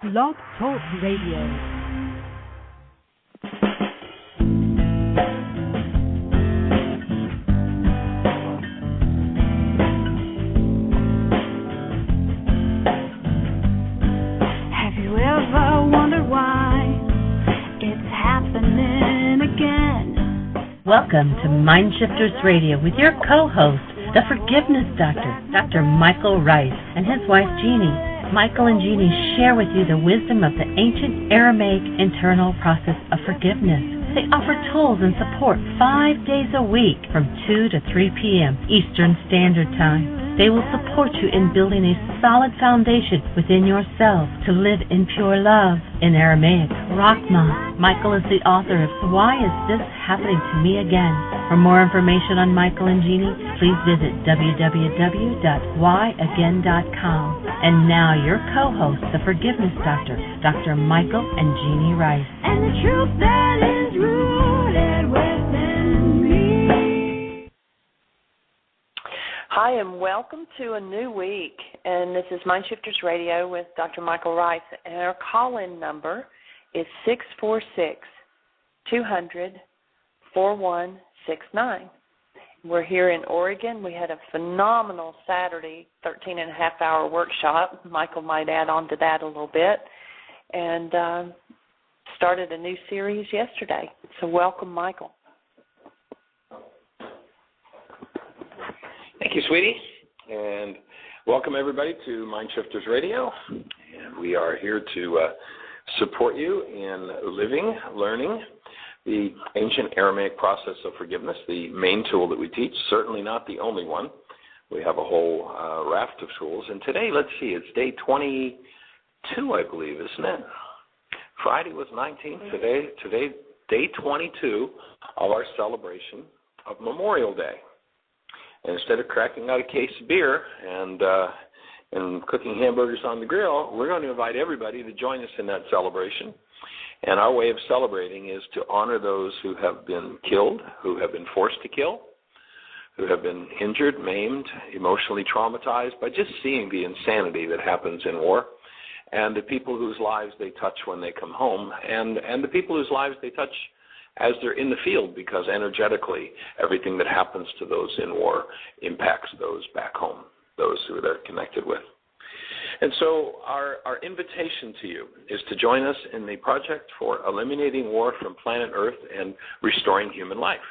Blog Talk Radio. Welcome to MindShifters Radio with your co-host, the Forgiveness Doctor, Dr. Michael Ryce, and his wife, Jeannie. Michael and Jeannie share with you the wisdom of the ancient Aramaic internal process of forgiveness. They offer tools and support 5 days a week from 2 to 3 p.m. Eastern Standard Time. They will support you in building a solid foundation within yourself to live in pure love. In Aramaic, Rakhma. Michael is the author of Why Is This Happening to Me Again? For more information on Michael and Jeannie, please visit www.whyagain.com. And now your co-host, the Forgiveness Doctor, Dr. Michael and Jeannie Ryce. And the truth that is rooted within me. Hi, and welcome to a new week. And this is MindShifters Radio with Dr. Michael Ryce. And our call-in number is 646-200-4169. We're here in Oregon. We had a phenomenal Saturday 13-and-a-half-hour workshop. Michael might add on to that a little bit. And started a new series yesterday. So welcome, Michael. Thank you, sweetie. And welcome, everybody, to MindShifters Radio. And we are here to support you in living, learning the ancient Aramaic process of forgiveness, the main tool that we teach, certainly not the only one. We have a whole raft of tools. And today, let's see, it's day 22, I believe, isn't it? Friday was 19th. Today, day 22 of our celebration of Memorial Day. And instead of cracking out a case of beer and cooking hamburgers on the grill, we're going to invite everybody to join us in that celebration. And our way of celebrating is to honor those who have been killed, who have been forced to kill, who have been injured, maimed, emotionally traumatized by just seeing the insanity that happens in war, and the people whose lives they touch when they come home, and the people whose lives they touch as they're in the field, because energetically everything that happens to those in war impacts those back home, those who they're connected with. And so our invitation to you is to join us in the project for eliminating war from planet Earth and restoring human life.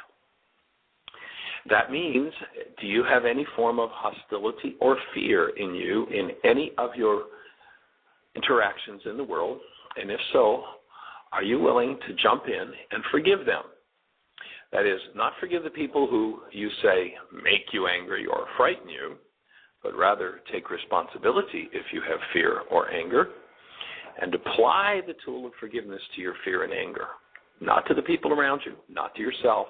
That means, do you have any form of hostility or fear in you in any of your interactions in the world? And if so, are you willing to jump in and forgive them? That is, not forgive the people who you say make you angry or frighten you, but rather take responsibility if you have fear or anger, and apply the tool of forgiveness to your fear and anger. Not to the people around you, not to yourself,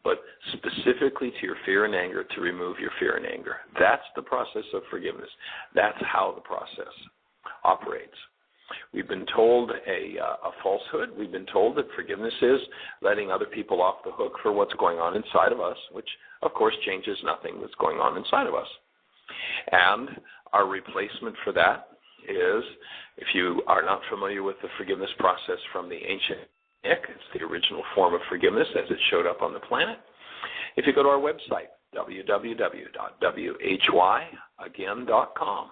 but specifically to your fear and anger to remove your fear and anger. That's the process of forgiveness. That's how the process operates. We've been told a falsehood. We've been told that forgiveness is letting other people off the hook for what's going on inside of us, which, of course, changes nothing that's going on inside of us. And our replacement for that is, if you are not familiar with the forgiveness process from the ancient Aramaic, it's the original form of forgiveness as it showed up on the planet. If you go to our website, www.whyagain.com,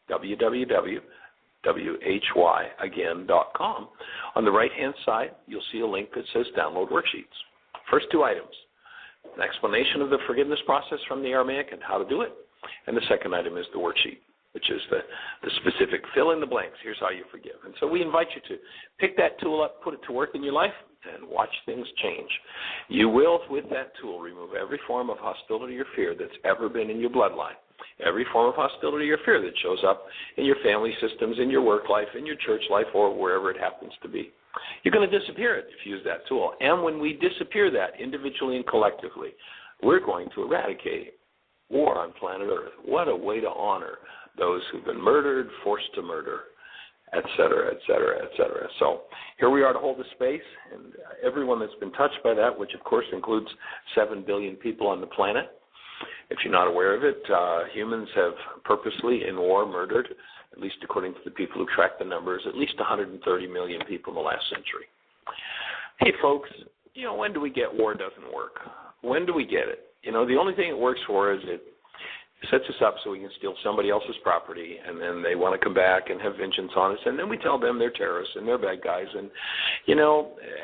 www.whyagain.com. On the right-hand side, you'll see a link that says Download Worksheets. First two items, an explanation of the forgiveness process from the Aramaic and how to do it. And the second item is the worksheet, which is the specific fill in the blanks. Here's how you forgive. And so we invite you to pick that tool up, put it to work in your life, and watch things change. You will, with that tool, remove every form of hostility or fear that's ever been in your bloodline. Every form of hostility or fear that shows up in your family systems, in your work life, in your church life, or wherever it happens to be. You're going to disappear it if you use that tool. And when we disappear that individually and collectively, we're going to eradicate war on planet Earth. What a way to honor those who've been murdered, forced to murder, et cetera, et cetera, et cetera. So here we are to hold the space, and everyone that's been touched by that, which of course includes 7 billion people on the planet. If you're not aware of it, humans have purposely in war murdered at least according to the people who track the numbers, at least 130 million people in the last century. Hey, folks, when do we get war doesn't work? When do we get it? The only thing it works for is it sets us up so we can steal somebody else's property, and then they want to come back and have vengeance on us, and then we tell them they're terrorists and they're bad guys, and,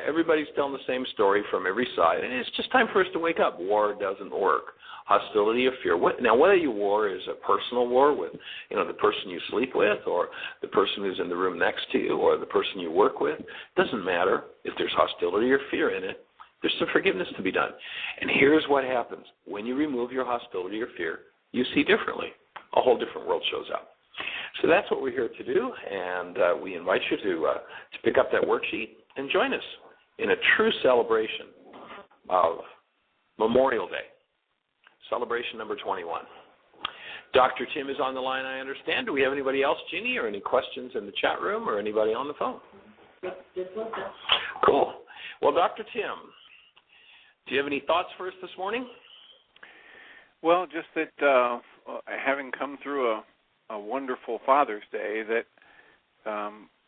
everybody's telling the same story from every side, and it's just time for us to wake up. War doesn't work. Hostility of fear. Now, whether your war is a personal war with, the person you sleep with, or the person who's in the room next to you, or the person you work with, doesn't matter. If there's hostility or fear in it, there's some forgiveness to be done. And here's what happens. When you remove your hostility or fear, you see differently. A whole different world shows up. So that's what we're here to do, and we invite you to pick up that worksheet and join us in a true celebration of Memorial Day, celebration number 21. Dr. Tim is on the line, I understand. Do we have anybody else, Jeannie, or any questions in the chat room or anybody on the phone? Cool. Well, Dr. Tim, do you have any thoughts for us this morning? Well, just that having come through a wonderful Father's Day, that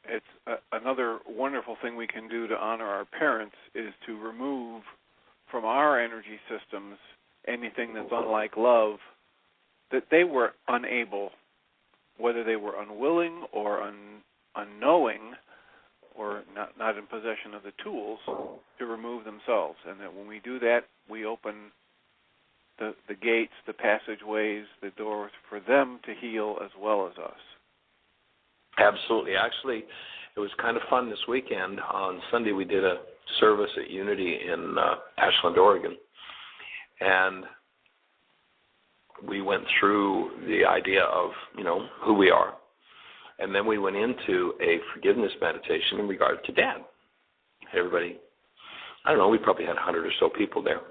it's another wonderful thing we can do to honor our parents is to remove from our energy systems anything that's unlike love that they were unable, whether they were unwilling or unknowing or not in possession of the tools to remove themselves. And that when we do that, we open the gates, the passageways, the doors for them to heal as well as us. Absolutely. Actually, it was kind of fun this weekend. On Sunday, we did a service at Unity in Ashland, Oregon. And we went through the idea of, who we are. And then we went into a forgiveness meditation in regard to Dad. Everybody, I don't know, we probably had 100 or so people there.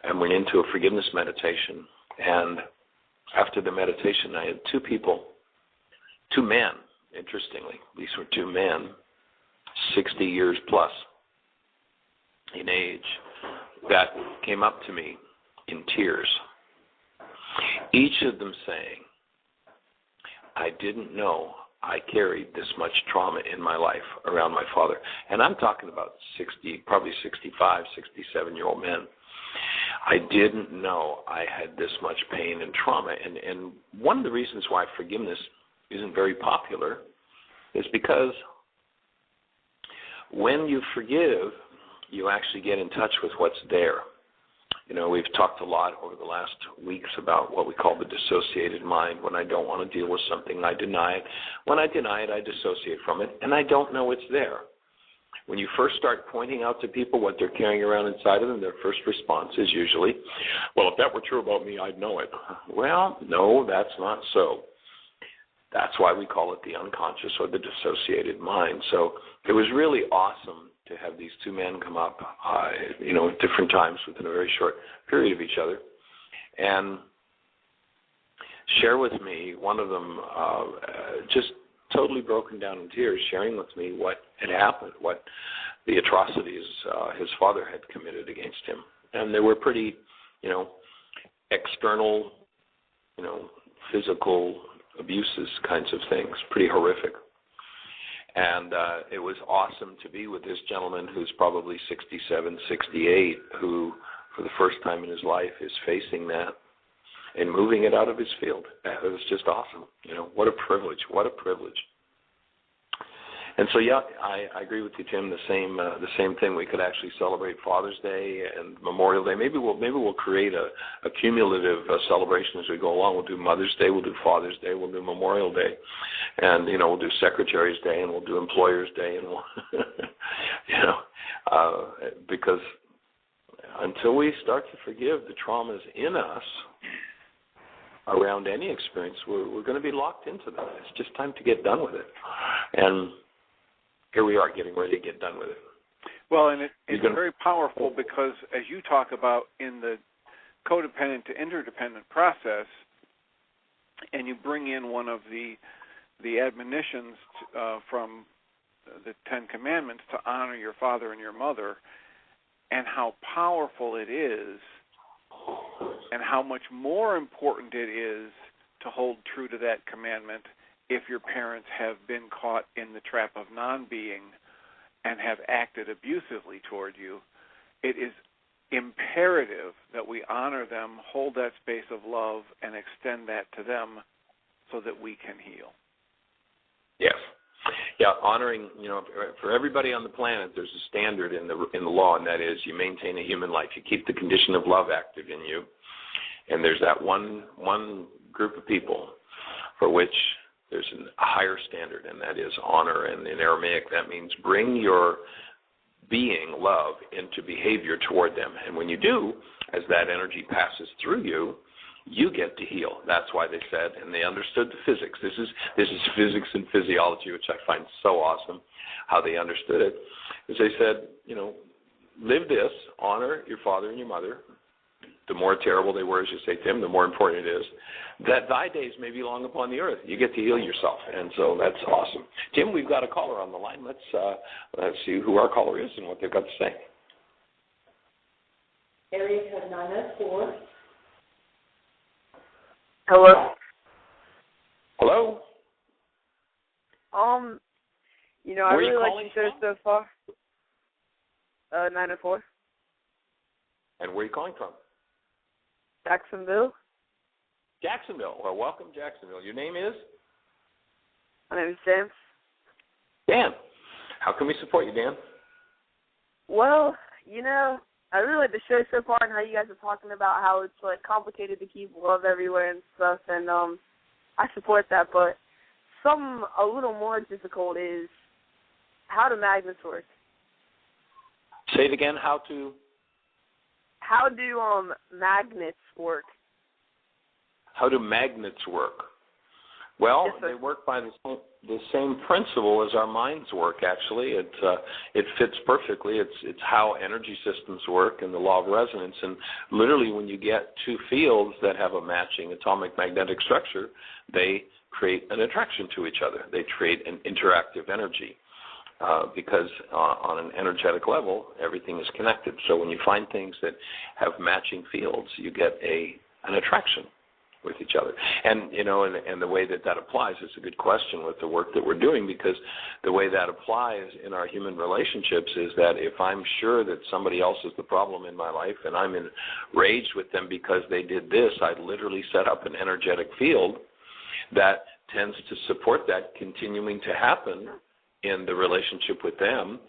And went into a forgiveness meditation. And after the meditation, I had two men, interestingly. These were two men, 60 years plus in age, that came up to me in tears. Each of them saying, I didn't know I carried this much trauma in my life around my father. And I'm talking about 60, probably 65, 67-year-old men. I didn't know I had this much pain and trauma. And one of the reasons why forgiveness isn't very popular is because when you forgive, you actually get in touch with what's there. We've talked a lot over the last weeks about what we call the dissociated mind. When I don't want to deal with something, I deny it. When I deny it, I dissociate from it, and I don't know it's there. When you first start pointing out to people what they're carrying around inside of them, their first response is usually, well, if that were true about me, I'd know it. Well, no, that's not so. That's why we call it the unconscious or the dissociated mind. So it was really awesome to have these two men come up, at different times within a very short period of each other, and share with me, one of them just totally broken down in tears, sharing with me what had happened, what the atrocities his father had committed against him. And they were pretty, external, physical abuses kinds of things, pretty horrific. And it was awesome to be with this gentleman who's probably 67, 68, who for the first time in his life is facing that and moving it out of his field. It was just awesome. What a privilege. What a privilege. And so, yeah, I agree with you, Tim. The same thing. We could actually celebrate Father's Day and Memorial Day. Maybe we'll create a cumulative celebration as we go along. We'll do Mother's Day. We'll do Father's Day. We'll do Memorial Day, and we'll do Secretary's Day, and we'll do Employers Day, and we'll, because until we start to forgive the traumas in us around any experience, we're going to be locked into that. It's just time to get done with it, and here we are getting ready to get done with it. Well, and it's very powerful because, as you talk about in the codependent to interdependent process, and you bring in one of the admonitions from the Ten Commandments to honor your father and your mother, and how powerful it is, and how much more important it is to hold true to that commandment if your parents have been caught in the trap of non-being and have acted abusively toward you, it is imperative that we honor them, hold that space of love, and extend that to them so that we can heal. Yes. Yeah, honoring, for everybody on the planet, there's a standard in the law, and that is you maintain a human life. You keep the condition of love active in you. And there's that one group of people for which there's a higher standard, and that is honor. And in Aramaic, that means bring your being, love, into behavior toward them. And when you do, as that energy passes through you, you get to heal. That's why they said, and they understood the physics. This is physics and physiology, which I find so awesome, how they understood it. As they said, live this, honor your father and your mother. The more terrible they were, as you say, Tim, the more important it is that thy days may be long upon the earth. You get to heal yourself, and so that's awesome. Tim, we've got a caller on the line. Let's see who our caller is and what they've got to say. Area code 904. Hello. Hello. I really like your show so far. 904. And where are you calling from? Jacksonville. Jacksonville. Well, welcome, Jacksonville. Your name is? My name is James. Dan. How can we support you, Dan? Well, I really like the show so far and how you guys are talking about how it's complicated to keep love everywhere and stuff, and I support that. But something a little more difficult is how do magnets work? Say it again. How do magnets work? How do magnets work? Well, yes, they work by the same principle as our minds work, actually. It fits perfectly. It's how energy systems work and the law of resonance. And literally when you get two fields that have a matching atomic magnetic structure, they create an attraction to each other. They create an interactive energy. Because on an energetic level, everything is connected. So when you find things that have matching fields, you get an attraction with each other. And, and the way that applies, it's a good question with the work that we're doing, because the way that applies in our human relationships is that if I'm sure that somebody else is the problem in my life and I'm enraged with them because they did this, I literally set up an energetic field that tends to support that continuing to happen in the relationship with them,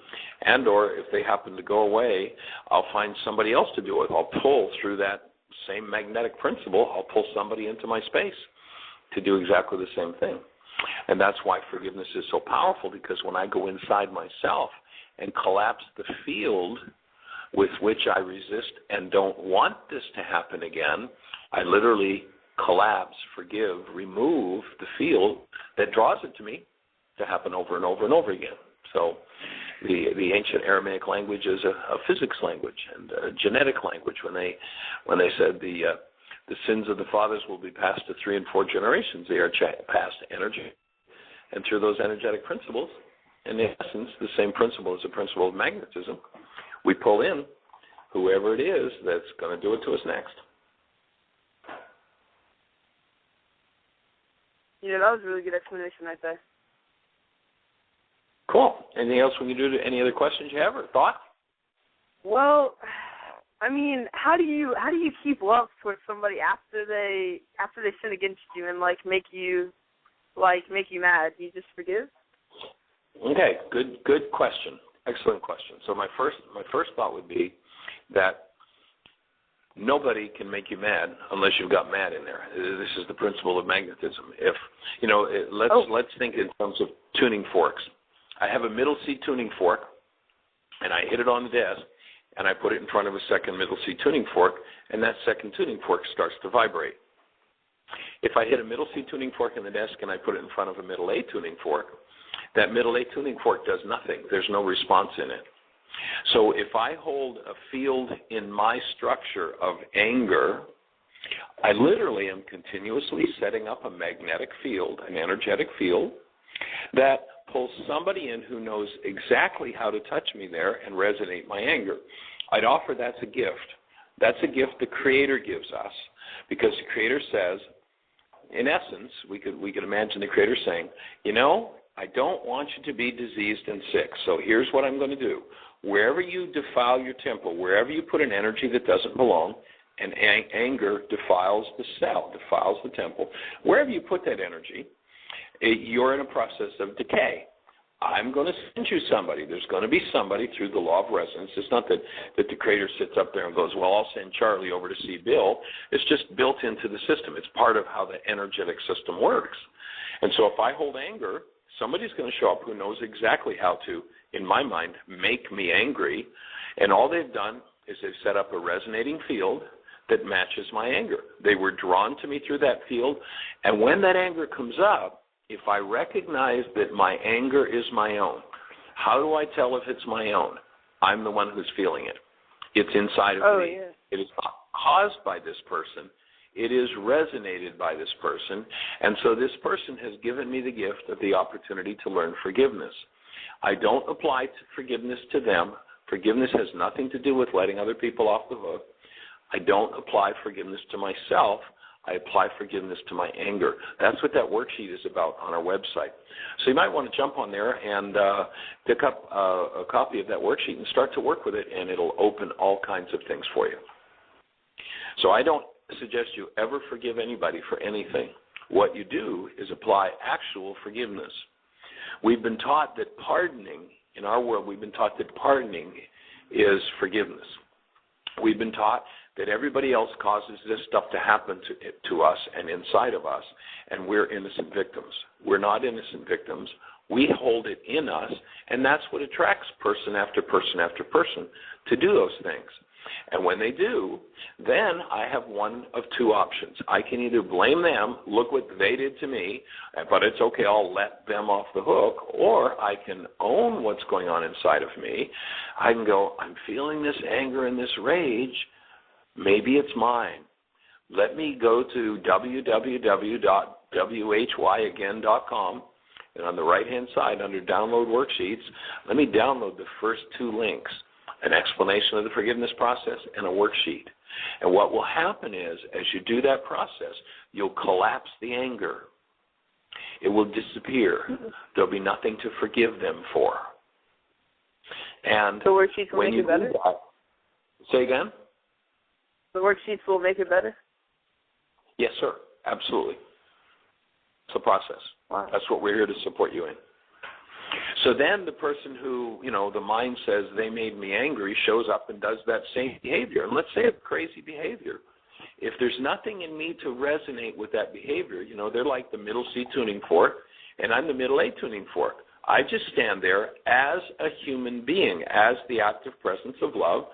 and or if they happen to go away, I'll find somebody else to do it. I'll pull through that same magnetic principle. I'll pull somebody into my space to do exactly the same thing. And that's why forgiveness is so powerful, because when I go inside myself and collapse the field with which I resist and don't want this to happen again, I literally collapse, forgive, remove the field that draws it to me to happen over and over and over again. So the ancient Aramaic language is a physics language and a genetic language. When they said the sins of the fathers will be passed to 3 and 4 generations, they are passed energy. And through those energetic principles, in essence, the same principle as the principle of magnetism, we pull in whoever it is that's going to do it to us next. That was a really good explanation right there. Cool. Anything else we can do? Any other questions you have or thoughts? Well, how do you keep love towards somebody after they sin against you and make you mad? Do you just forgive? Okay. Good question. Excellent question. So my first thought would be that nobody can make you mad unless you've got mad in there. This is the principle of magnetism. If let's think in terms of tuning forks. I have a middle C tuning fork, and I hit it on the desk, and I put it in front of a second middle C tuning fork, and that second tuning fork starts to vibrate. If I hit a middle C tuning fork in the desk and I put it in front of a middle A tuning fork, that middle A tuning fork does nothing. There's no response in it. So if I hold a field in my structure of anger, I literally am continuously setting up a magnetic field, an energetic field, that pulls somebody in who knows exactly how to touch me there and resonate my anger. I'd offer that's a gift. That's a gift the Creator gives us, because the Creator says, in essence, we could imagine the Creator saying, you know, I don't want you to be diseased and sick, so here's what I'm going to do. Wherever you defile your temple, wherever you put an energy that doesn't belong, and anger defiles the cell, defiles the temple, wherever you put that energy, you're in a process of decay. I'm going to send you somebody. There's going to be somebody through the law of resonance. It's not that the Creator sits up there and goes, well, I'll send Charlie over to see Bill. It's just built into the system. It's part of how the energetic system works. And so if I hold anger, somebody's going to show up who knows exactly how to, in my mind, make me angry. And all they've done is they've set up a resonating field that matches my anger. They were drawn to me through that field. And when that anger comes up, if I recognize that my anger is my own, how do I tell if it's my own? I'm the one who's feeling it. It's inside of me. Yeah. It is not caused by this person. It is resonated by this person. And so this person has given me the gift of the opportunity to learn forgiveness. I don't apply forgiveness to them. Forgiveness has nothing to do with letting other people off the hook. I don't apply forgiveness to myself. I apply forgiveness to my anger. That's what that worksheet is about on our website. So you might want to jump on there and pick up a copy of that worksheet and start to work with it, and it'll open all kinds of things for you. So I don't suggest you ever forgive anybody for anything. What you do is apply actual forgiveness. We've been taught that pardoning, in our world, we've been taught that pardoning is forgiveness. We've been taught that everybody else causes this stuff to happen to us and inside of us, and we're innocent victims. We're not innocent victims. We hold it in us, and that's what attracts person after person after person to do those things. And when they do, then I have one of two options. I can either blame them, look what they did to me, but it's okay, I'll let them off the hook, or I can own what's going on inside of me. I can go, I'm feeling this anger and this rage. Maybe it's mine. Let me go to www.whyagain.com, and on the right-hand side under Download Worksheets, let me download the first two links, an explanation of the forgiveness process and a worksheet. And what will happen is, as you do that process, you'll collapse the anger. It will disappear. There'll be nothing to forgive them for. And the worksheets will make it better? Say again? The worksheets will make it better? Yes, sir. Absolutely. It's a process. Wow. That's what we're here to support you in. So then the person who, the mind says they made me angry shows up and does that same behavior. And let's say it's crazy behavior. If there's nothing in me to resonate with that behavior, they're like the middle C tuning fork, and I'm the middle A tuning fork. I just stand there as a human being, as the active presence of love,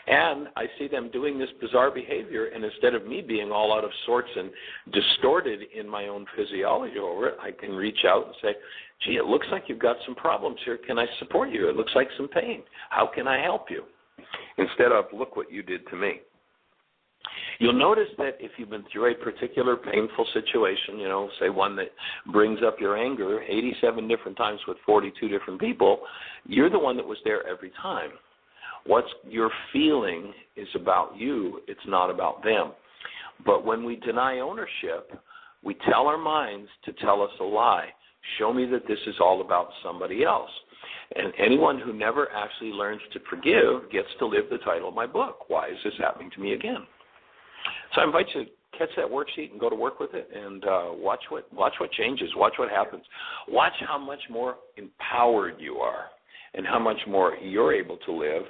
and I see them doing this bizarre behavior, and instead of me being all out of sorts and distorted in my own physiology over it, I can reach out and say, gee, it looks like you've got some problems here. Can I support you? It looks like some pain. How can I help you? Instead of, look what you did to me. You'll notice that if you've been through a particular painful situation, say one that brings up your anger 87 different times with 42 different people, you're the one that was there every time. What you're feeling is about you. It's not about them. But when we deny ownership, we tell our minds to tell us a lie. Show me that this is all about somebody else. And anyone who never actually learns to forgive gets to live the title of my book. Why is this happening to me again? So I invite you to catch that worksheet and go to work with it and watch what changes, watch what happens. Watch how much more empowered you are and how much more you're able to live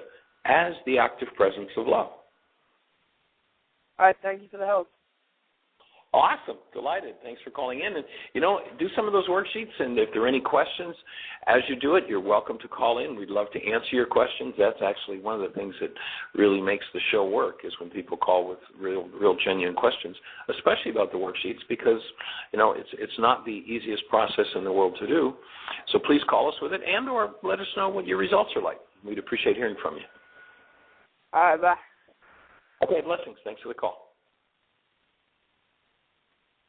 as the active presence of love. All right, thank you for the help. Awesome. Delighted. Thanks for calling in. And, do some of those worksheets, and if there are any questions as you do it, you're welcome to call in. We'd love to answer your questions. That's actually one of the things that really makes the show work is when people call with real genuine questions, especially about the worksheets because, it's not the easiest process in the world to do. So please call us with it and or let us know what your results are like. We'd appreciate hearing from you. All right, bye. Okay, blessings. Thanks for the call.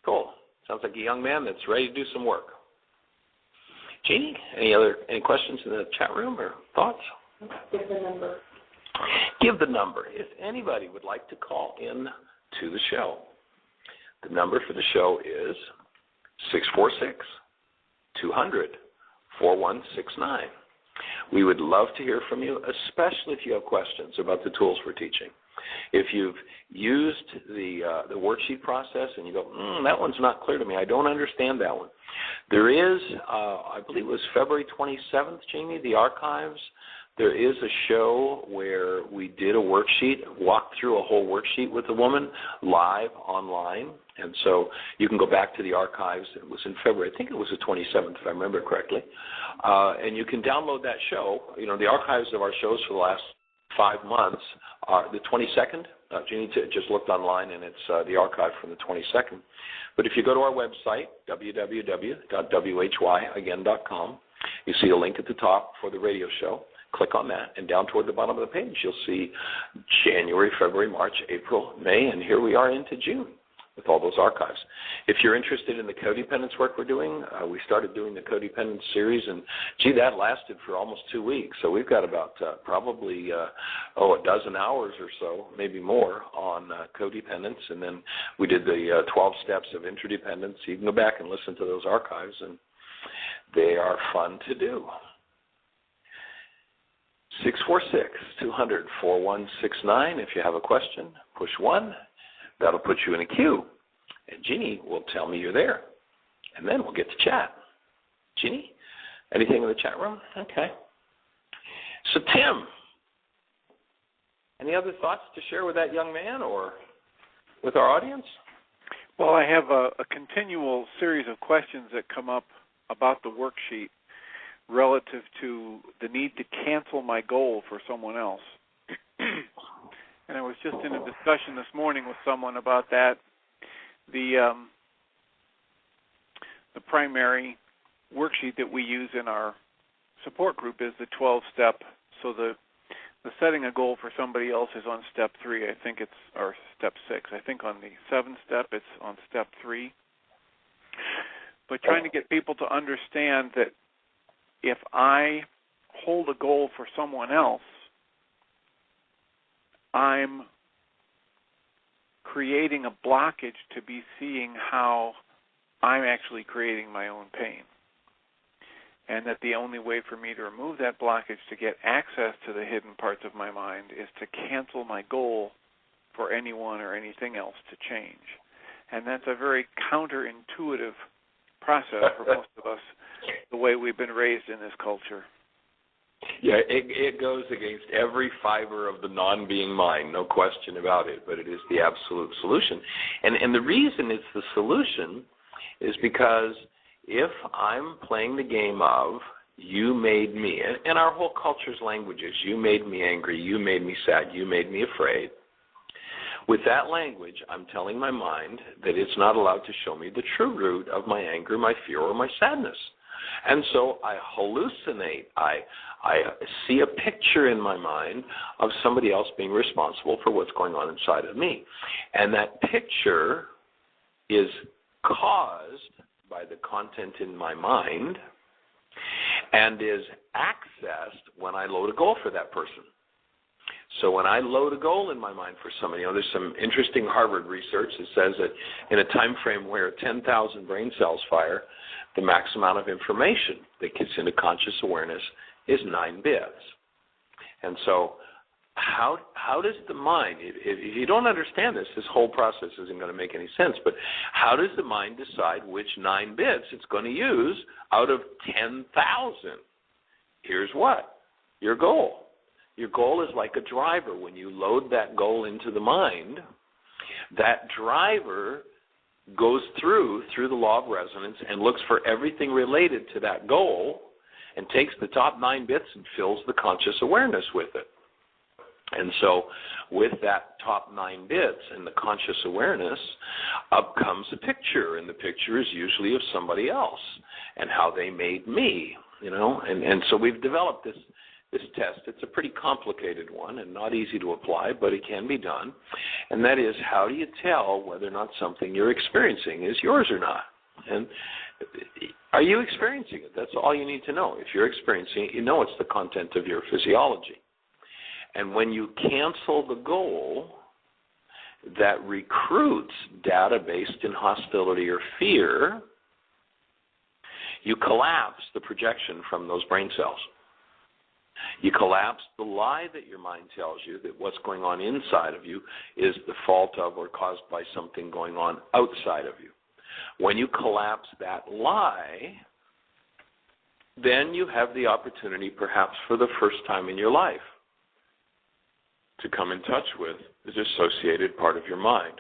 Cool. Sounds like a young man that's ready to do some work. Jeannie, any questions in the chat room or thoughts? Give the number. Give the number. If anybody would like to call in to the show, The number for the show is 646-200-4169. We would love to hear from you, especially if you have questions about the tools we're teaching. If you've used the worksheet process and you go, that one's not clear to me, I don't understand that one. There is, I believe it was February 27th, Jeannie, the archives. There is a show where we did a worksheet, walked through a whole worksheet with a woman live online. And so you can go back to the archives. It was in February. I think it was the 27th, if I remember correctly. And you can download that show. You know, the archives of our shows for the last 5 months are the 22nd. Jeannie just looked online, and it's the archive from the 22nd. But if you go to our website, www.whyagain.com, you see a link at the top for the radio show. Click on that, and down toward the bottom of the page, you'll see January, February, March, April, May, and here we are into June with all those archives. If you're interested in the codependence work we're doing, we started doing the codependence series, and, that lasted for almost 2 weeks. So we've got about probably a dozen hours or so, maybe more, on codependence. And then we did the 12 steps of interdependence. You can go back and listen to those archives, and they are fun to do. 646-200-4169. If you have a question, push 1. That'll put you in a queue. And Jeannie will tell me you're there. And then we'll get to chat. Jeannie, anything in the chat room? Okay. So, Tim, any other thoughts to share with that young man or with our audience? Well, I have a continual series of questions that come up about the worksheet relative to the need to cancel my goal for someone else. And I was just in a discussion this morning with someone about that. The primary worksheet that we use in our support group is the 12-step. So the setting a goal for somebody else is on step 3. I think it's, or step 6. I think on the 7th step it's on step 3. But trying to get people to understand that if I hold a goal for someone else, I'm creating a blockage to be seeing how I'm actually creating my own pain. And that the only way for me to remove that blockage to get access to the hidden parts of my mind is to cancel my goal for anyone or anything else to change. And that's a very counterintuitive process for most of us, the way we've been raised in this culture. Yeah, it goes against every fiber of the non-being mind, no question about it, but it is the absolute solution. And the reason it's the solution is because if I'm playing the game of you made me, and our whole culture's language is you made me angry, you made me sad, you made me afraid, with that language, I'm telling my mind that it's not allowed to show me the true root of my anger, my fear, or my sadness. And so I hallucinate. I see a picture in my mind of somebody else being responsible for what's going on inside of me. And that picture is caused by the content in my mind and is accessed when I load a goal for that person. So when I load a goal in my mind for somebody, there's some interesting Harvard research that says that in a time frame where 10,000 brain cells fire, the max amount of information that gets into conscious awareness is 9 bits. And so how does the mind, if you don't understand this whole process isn't going to make any sense, but how does the mind decide which 9 bits it's going to use out of 10,000? Here's what? Your goal. Your goal is like a driver. When you load that goal into the mind, that driver goes through the law of resonance and looks for everything related to that goal and takes the top 9 bits and fills the conscious awareness with it. And so with that top 9 bits and the conscious awareness, up comes a picture, and the picture is usually of somebody else and how they made me, And so we've developed this test. It's a pretty complicated one and not easy to apply, but it can be done. And that is, how do you tell whether or not something you're experiencing is yours or not? And are you experiencing it? That's all you need to know. If you're experiencing it, it's the content of your physiology. And when you cancel the goal that recruits data based in hostility or fear, you collapse the projection from those brain cells. You collapse the lie that your mind tells you that what's going on inside of you is the fault of or caused by something going on outside of you. When you collapse that lie, then you have the opportunity, perhaps for the first time in your life, to come in touch with the dissociated part of your mind.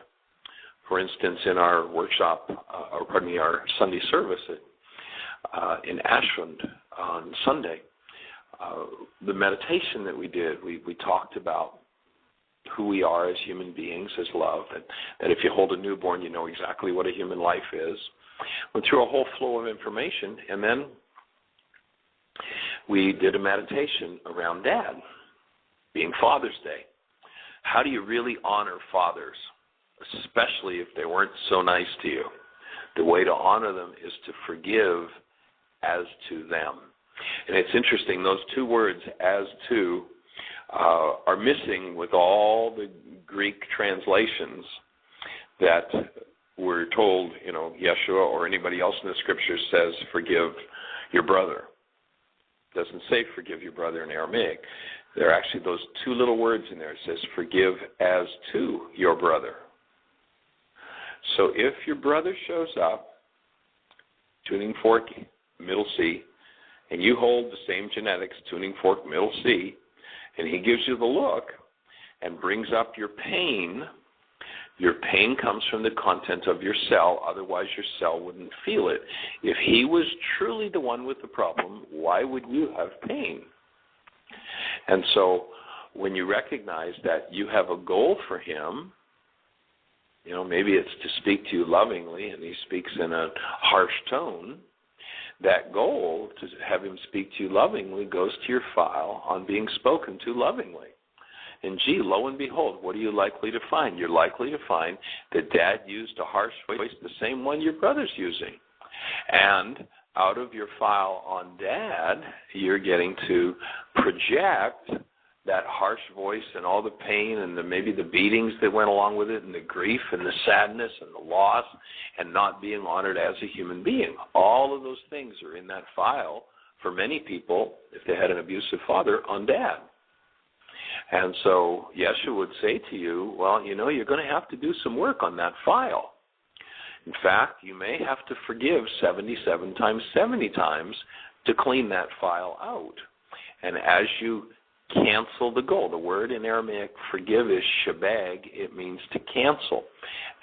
For instance, in our workshop, our Sunday service in Ashland on Sunday, the meditation that we did, we talked about who we are as human beings, as love, that if you hold a newborn, you know exactly what a human life is. Went through a whole flow of information, and then we did a meditation around Dad, being Father's Day. How do you really honor fathers, especially if they weren't so nice to you? The way to honor them is to forgive as to them. And it's interesting, those two words, as to, are missing with all the Greek translations that we're told, Yeshua or anybody else in the Scriptures says, forgive your brother. It doesn't say forgive your brother in Aramaic. There are actually those two little words in there. It says forgive as to your brother. So if your brother shows up, tuning fork, middle C, and you hold the same genetics, tuning fork, middle C, and he gives you the look and brings up your pain comes from the content of your cell, otherwise your cell wouldn't feel it. If he was truly the one with the problem, why would you have pain? And so when you recognize that you have a goal for him, maybe it's to speak to you lovingly, and he speaks in a harsh tone, that goal to have him speak to you lovingly goes to your file on being spoken to lovingly. And lo and behold, what are you likely to find? You're likely to find that Dad used a harsh voice, the same one your brother's using. And out of your file on Dad, you're getting to project that harsh voice and all the pain and maybe the beatings that went along with it and the grief and the sadness and the loss and not being honored as a human being. All of those things are in that file for many people, if they had an abusive father, on Dad. And so Yeshua would say to you, well, you're going to have to do some work on that file. In fact, you may have to forgive 77 times, 70 times to clean that file out. And as you cancel the goal, the word in Aramaic forgive is shbag, it means to cancel.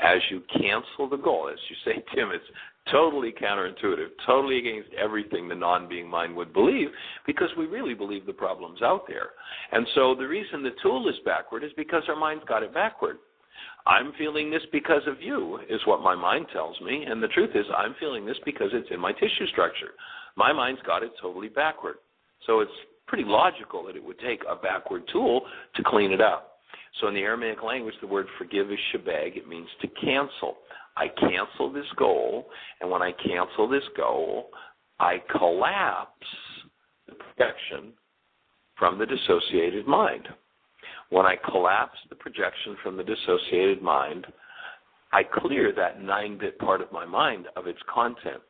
As you cancel the goal, as you say, Tim, it's totally counterintuitive, totally against everything the non-being mind would believe, because we really believe the problem's out there. And so the reason the tool is backward is because our mind's got it backward. I'm feeling this because of you, is what my mind tells me, and the truth is I'm feeling this because it's in my tissue structure. My mind's got it totally backward. So it's pretty logical that it would take a backward tool to clean it up. So in the Aramaic language, the word forgive is shbag. It means to cancel. I cancel this goal, and when I cancel this goal, I collapse the projection from the dissociated mind. When I collapse the projection from the dissociated mind, I clear that 9-bit part of my mind of its content.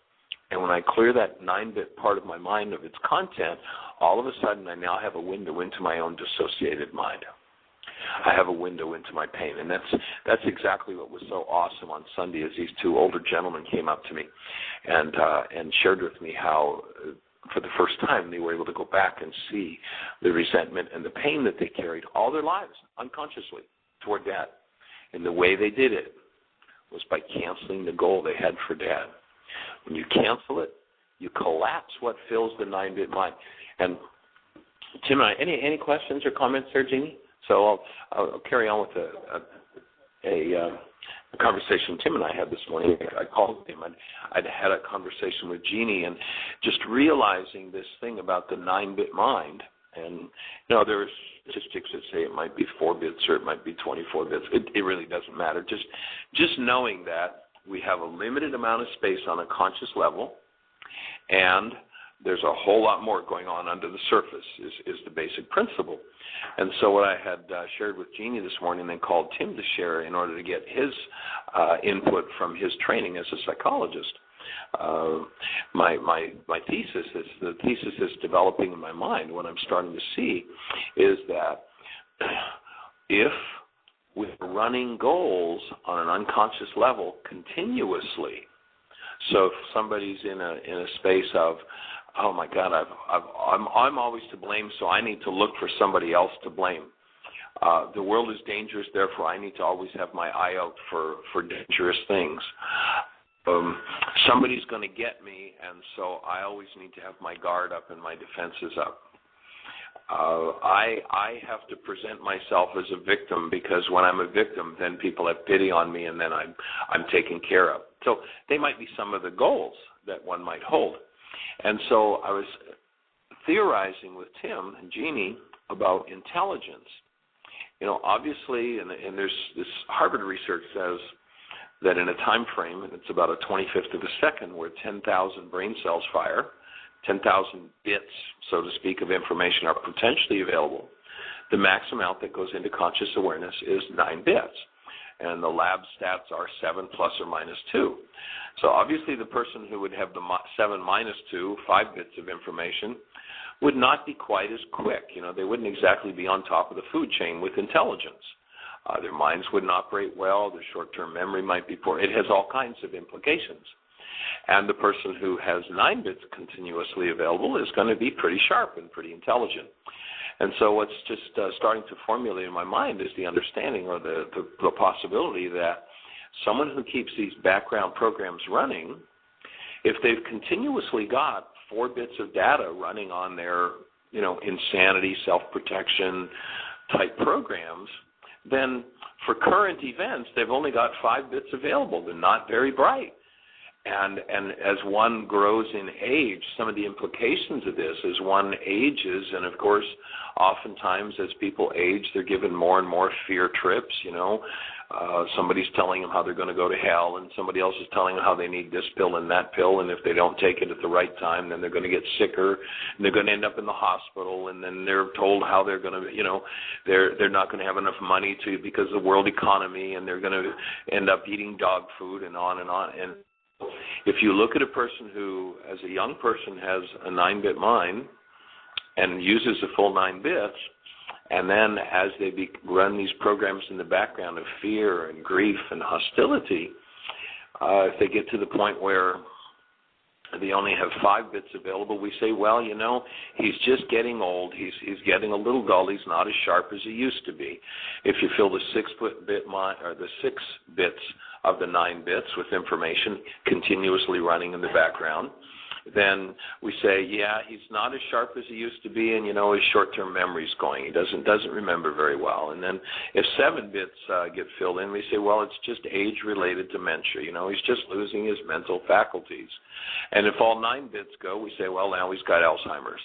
And when I clear that 9-bit part of my mind of its content, all of a sudden I now have a window into my own dissociated mind. I have a window into my pain. And that's exactly what was so awesome on Sunday, as these two older gentlemen came up to me and shared with me how for the first time they were able to go back and see the resentment and the pain that they carried all their lives unconsciously toward Dad. And the way they did it was by canceling the goal they had for Dad. When you cancel it, you collapse what fills the 9-bit mind. And Tim and I, any questions or comments there, Jeannie? So I'll carry on with a conversation Tim and I had this morning. I called him. I'd had a conversation with Jeannie, and just realizing this thing about the 9-bit mind. And, there's statistics that say it might be 4 bits or it might be 24 bits. It really doesn't matter. Just knowing that we have a limited amount of space on a conscious level, and there's a whole lot more going on under the surface is the basic principle. And so what I had shared with Jeannie this morning and then called Tim to share in order to get his input from his training as a psychologist. My thesis is, the thesis is developing in my mind. What I'm starting to see is that if we're running goals on an unconscious level continuously, so if somebody's in a space of, oh my God, I'm always to blame, so I need to look for somebody else to blame. The world is dangerous, therefore I need to always have my eye out for dangerous things. Somebody's going to get me, and so I always need to have my guard up and my defenses up. I have to present myself as a victim, because when I'm a victim, then people have pity on me, and then I'm taken care of. So they might be some of the goals that one might hold. And so I was theorizing with Tim and Jeannie about intelligence. You know, obviously, and there's this Harvard research says that in a time frame, and it's about a 25th of a second, where 10,000 brain cells fire, 10,000 bits, so to speak, of information are potentially available. The max amount that goes into conscious awareness is 9 bits, and the lab stats are 7 plus or minus 2. So obviously the person who would have the 7 minus 2, 5 bits of information, would not be quite as quick. You know, they wouldn't exactly be on top of the food chain with intelligence. Their minds wouldn't operate well. Their short-term memory might be poor. It has all kinds of implications. And the person who has 9 bits continuously available is going to be pretty sharp and pretty intelligent. And so what's just starting to formulate in my mind is the understanding, or the possibility, that someone who keeps these background programs running, if they've continuously got 4 bits of data running on their, you know, insanity, self-protection type programs, then for current events, they've only got 5 bits available. They're not very bright. And as one grows in age, some of the implications of this is one ages, and of course, oftentimes as people age, they're given more and more fear trips, you know. Somebody's telling them how they're going to go to hell, and somebody else is telling them how they need this pill and that pill, and if they don't take it at the right time, then they're going to get sicker, and they're going to end up in the hospital, and then they're told how they're going to, you know, they're not going to have enough money to, because of the world economy, and they're going to end up eating dog food, and on and on. And if you look at a person who, as a young person, has a 9-bit mind and uses the full 9 bits, and then as they run these programs in the background of fear and grief and hostility, if they get to the point where they only have 5 bits available, we say, well, you know, he's just getting old. He's getting a little dull. He's not as sharp as he used to be. If you fill the 6-bit mind, or the 6 bits of the 9 bits with information continuously running in the background, then we say, yeah, he's not as sharp as he used to be, and, you know, his short-term memory's going. He doesn't remember very well. And then if 7 bits get filled in, we say, well, it's just age-related dementia. You know, he's just losing his mental faculties. And if all 9 bits go, we say, well, now he's got Alzheimer's.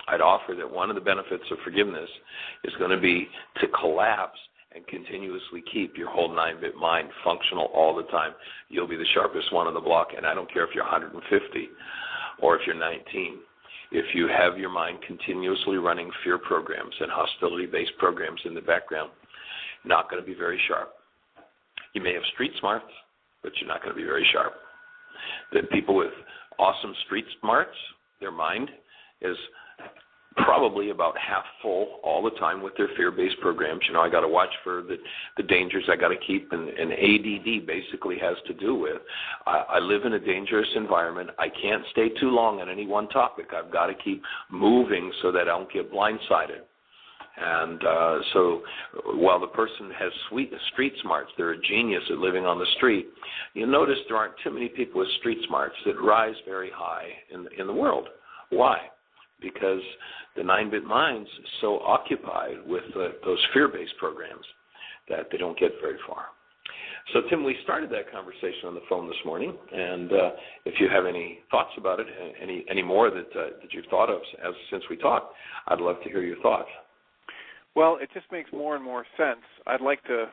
I'd offer that one of the benefits of forgiveness is going to be to collapse and continuously keep your whole 9-bit mind functional all the time. You'll be the sharpest one on the block, and I don't care if you're 150 or if you're 19. If you have your mind continuously running fear programs and hostility-based programs in the background, not going to be very sharp. You may have street smarts, but you're not going to be very sharp. The people with awesome street smarts, their mind is probably about half full all the time with their fear-based programs. You know, I got to watch for the dangers I got to keep, and ADD basically has to do with, I live in a dangerous environment. I can't stay too long on any one topic. I've got to keep moving so that I don't get blindsided. And so while the person has street smarts, they're a genius at living on the street, you'll notice there aren't too many people with street smarts that rise very high in the world. Why? Because the 9-bit mind's so occupied with those fear-based programs that they don't get very far. So, Tim, we started that conversation on the phone this morning, and if you have any thoughts about it, any more that you've thought of since we talked, I'd love to hear your thoughts. Well, it just makes more and more sense. I'd like to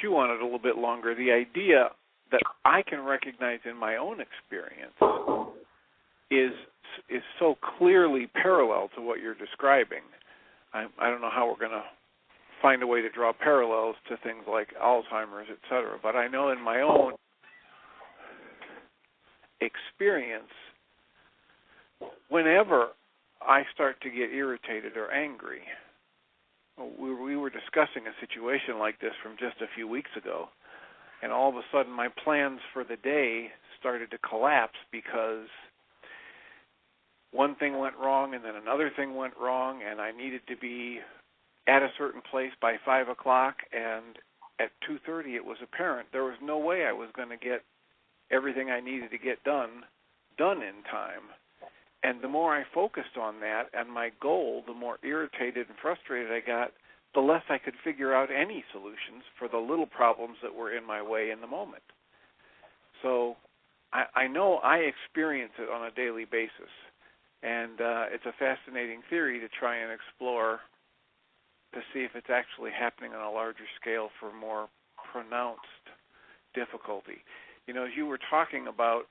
chew on it a little bit longer. The idea that I can recognize in my own experience is so clearly parallel to what you're describing. I don't know how we're going to find a way to draw parallels to things like Alzheimer's, et cetera, but I know in my own experience, whenever I start to get irritated or angry, we were discussing a situation like this from just a few weeks ago, and all of a sudden my plans for the day started to collapse because one thing went wrong and then another thing went wrong, and I needed to be at a certain place by 5 o'clock, and at 2:30 it was apparent there was no way I was going to get everything I needed to get done in time. And the more I focused on that and my goal, the more irritated and frustrated I got, the less I could figure out any solutions for the little problems that were in my way in the moment. So I know I experience it on a daily basis, and it's a fascinating theory to try and explore to see if it's actually happening on a larger scale for more pronounced difficulty. You know, as you were talking about,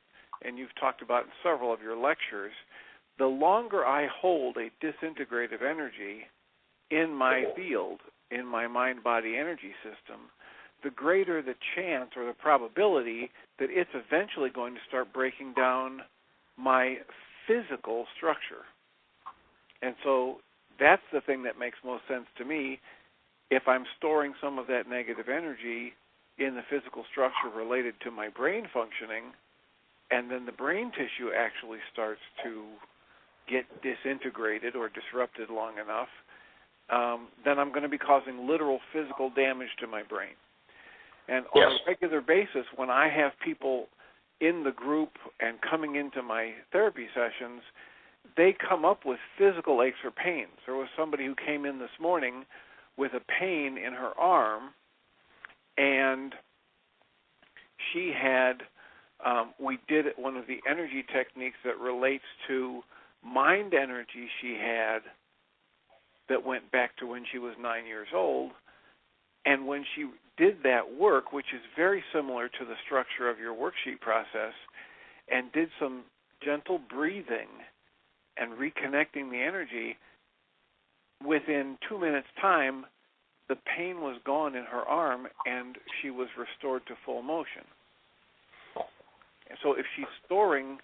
and you've talked about in several of your lectures, the longer I hold a disintegrative energy in my field, in my mind-body energy system, the greater the chance or the probability that it's eventually going to start breaking down my physical structure. And so that's the thing that makes most sense to me. If I'm storing some of that negative energy in the physical structure related to my brain functioning, and then the brain tissue actually starts to get disintegrated or disrupted long enough, then I'm going to be causing literal physical damage to my brain. And on a regular basis, when I have people in the group and coming into my therapy sessions, they come up with physical aches or pains. There was somebody who came in this morning with a pain in her arm, and she had, we did one of the energy techniques that relates to mind energy she had that went back to when she was 9 years old. And when she did that work, which is very similar to the structure of your worksheet process, and did some gentle breathing and reconnecting the energy, within 2 minutes' time, the pain was gone in her arm and she was restored to full motion. So if she's storing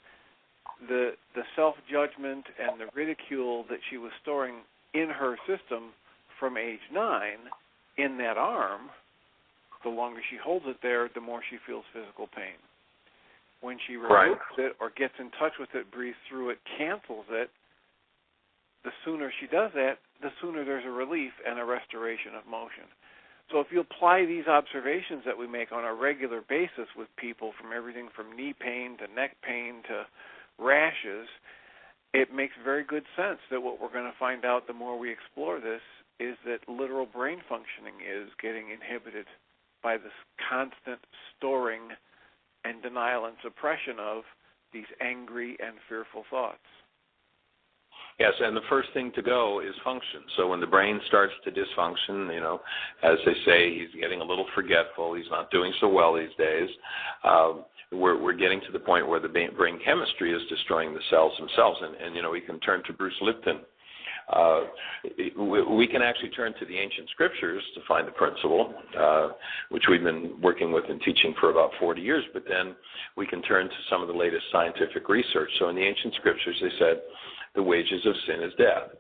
the self-judgment and the ridicule that she was storing in her system from age 9 in that arm, the longer she holds it there, the more she feels physical pain. When she removes it or gets in touch with it, breathes through it, cancels it, the sooner she does that, the sooner there's a relief and a restoration of motion. So if you apply these observations that we make on a regular basis with people, from everything from knee pain to neck pain to rashes, it makes very good sense that what we're going to find out the more we explore this is that literal brain functioning is getting inhibited by this constant storing and denial and suppression of these angry and fearful thoughts. Yes, and the first thing to go is function. So when the brain starts to dysfunction, you know, as they say, he's getting a little forgetful, he's not doing so well these days, we're getting to the point where the brain chemistry is destroying the cells themselves. And you know, we can turn to Bruce Lipton. We can actually turn to the ancient scriptures to find the principle, which we've been working with and teaching for about 40 years, but then we can turn to some of the latest scientific research. So in the ancient scriptures, they said, the wages of sin is death.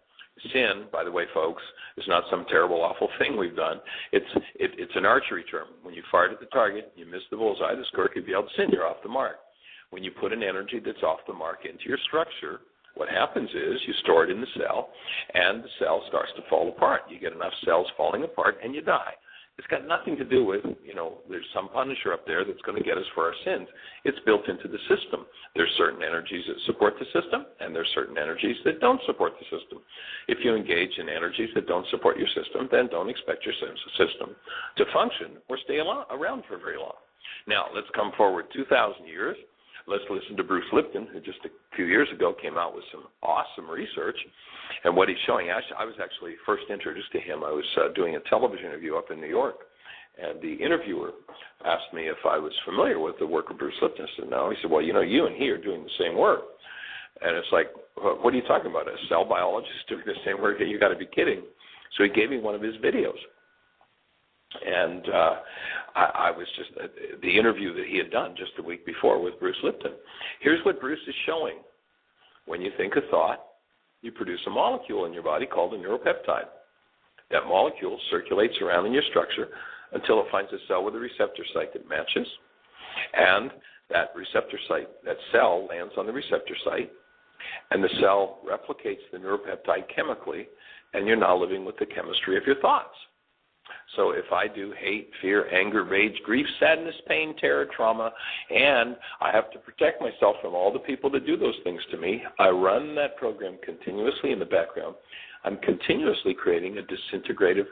Sin, by the way, folks, is not some terrible, awful thing we've done. It's an archery term. When you fired at the target, you miss the bullseye, the score could be able to sin, you're off the mark. When you put an energy that's off the mark into your structure, what happens is you store it in the cell, and the cell starts to fall apart. You get enough cells falling apart, and you die. It's got nothing to do with, you know, there's some punisher up there that's going to get us for our sins. It's built into the system. There's certain energies that support the system, and there's certain energies that don't support the system. If you engage in energies that don't support your system, then don't expect your system to function or stay around for very long. Now, let's come forward 2,000 years. Let's listen to Bruce Lipton, who just a few years ago came out with some awesome research. And what he's showing, I was actually first introduced to him. I was doing a television interview up in New York, And the interviewer asked me if I was familiar with the work of Bruce Lipton. I said, no. He said, well, you and he are doing the same work. And it's like, what are you talking about? A cell biologist doing the same work? You got to be kidding. So he gave me one of his videos. And I was just, the interview that he had done just a week before with Bruce Lipton. Here's what Bruce is showing. When you think a thought, you produce a molecule in your body called a neuropep-tide. That molecule circulates around in your structure until it finds a cell with a receptor site that matches. And that receptor site, that cell lands on the receptor site, and the cell replicates the neuropeptide chemically, and you're now living with the chemistry of your thoughts. So if I do hate, fear, anger, rage, grief, sadness, pain, terror, trauma, and I have to protect myself from all the people that do those things to me, I run that program continuously in the background. I'm continuously creating a disintegrative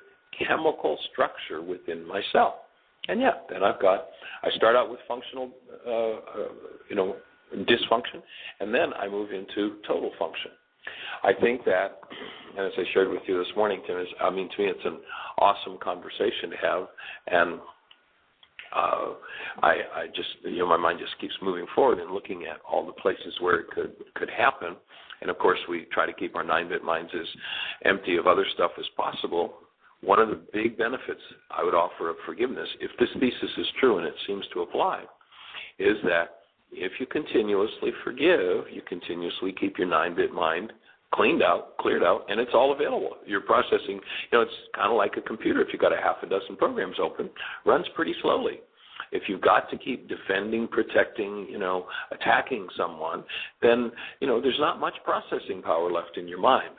chemical structure within my cell. And then I start out with functional, dysfunction, and then I move into total function. I think that, and as I shared with you this morning, Tim, to me it's an awesome conversation to have, and I just, my mind just keeps moving forward and looking at all the places where it could happen. And of course, we try to keep our 9-bit minds as empty of other stuff as possible. One of the big benefits I would offer of forgiveness, if this thesis is true and it seems to apply, is that if you continuously forgive, you continuously keep your 9-bit mind cleared out, and it's all available. You're processing, it's kind of like a computer. If you've got a half a dozen programs open, runs pretty slowly. If you've got to keep defending, protecting, attacking someone, then, there's not much processing power left in your mind.